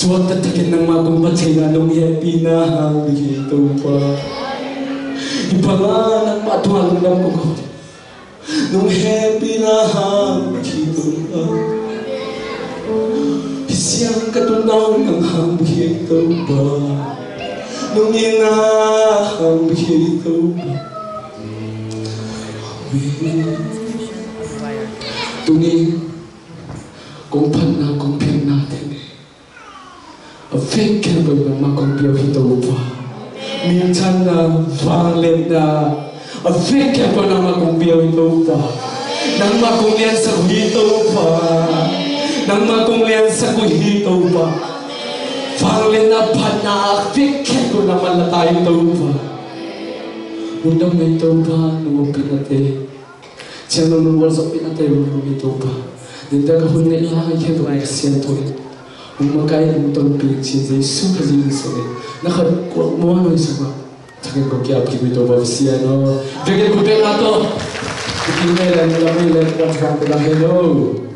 Suat tatakin ng mga kumpatay na nung pinahangin ito pa. Ipangan ang matuwag ng kuko nung pinahangin ito pa. Isiyang katunaw ng hangin ito pa. Nung inahangin ito pa. Tungin kung panakong natin Fake ka ba yung makumpyaw ito pa? Minsan na vanglet na fake ka ba na makumpyaw ito pa? Nang makumlian sa kuhito pa Nang makumlian sa kuhito pa Vanglet na panak fake ka ko na malatay ito pa Undang na ito pa nung pinatay Siya nung sa pinatay nung ito pa Dinda ka hun nila kaya ba siya ito Umakay ng tolping siya super Jesus eh. Nakakuha mo ano isa ba? Takay ko kaya apkin ito ba siya no? Bigyan ko din nato. Ikinelan nila may letra sa kanila. Hello.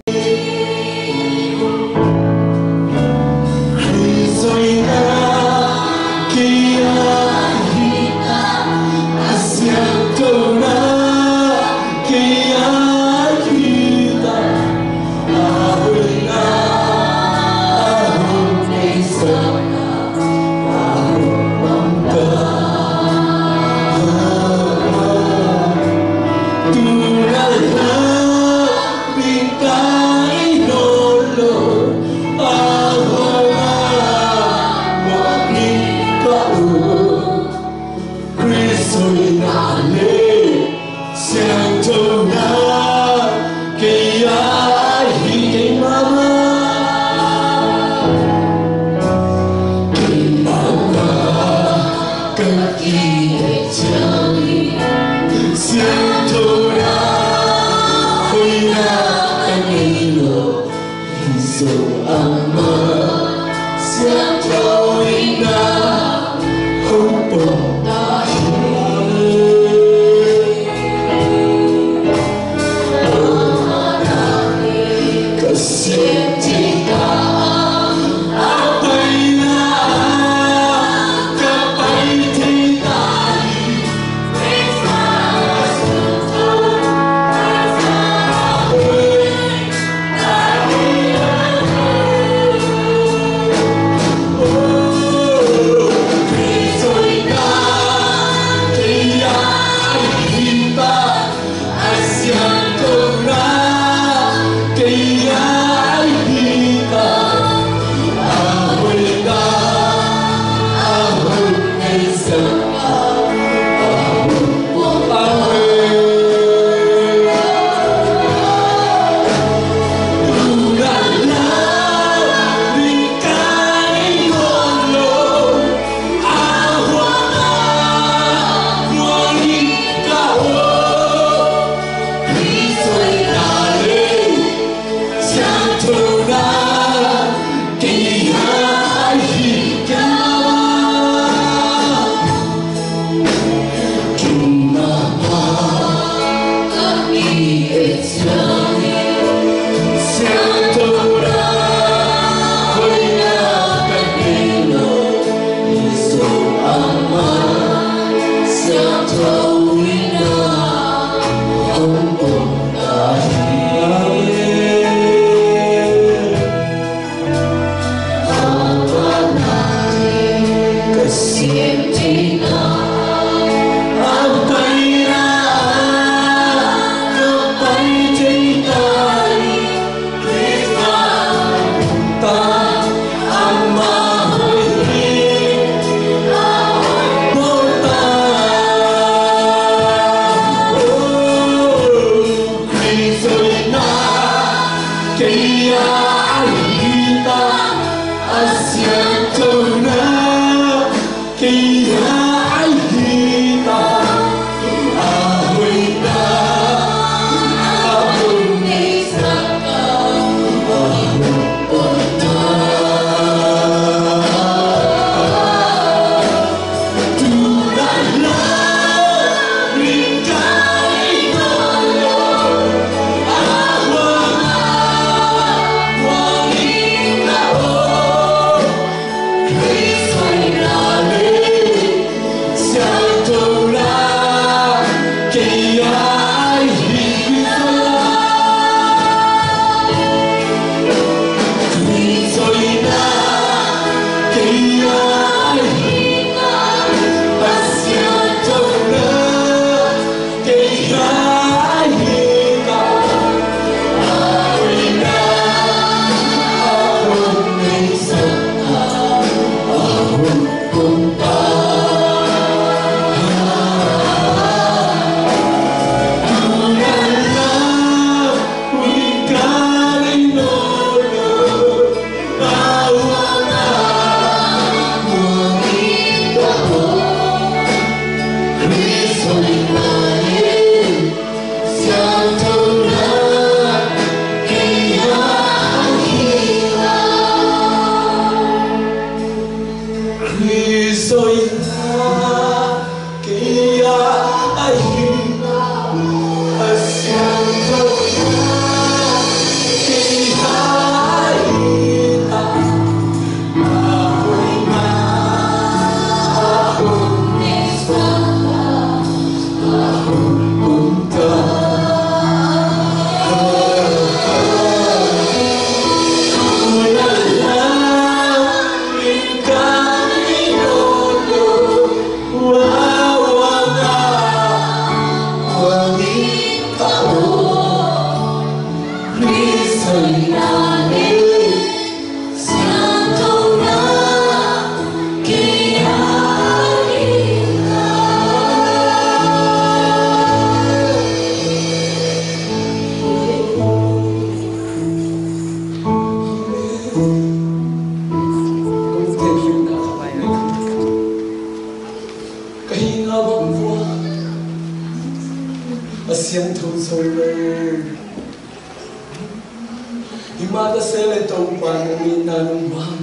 Imada sele tau pa nung ina nung bang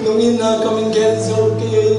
nung ina kaming genso kaya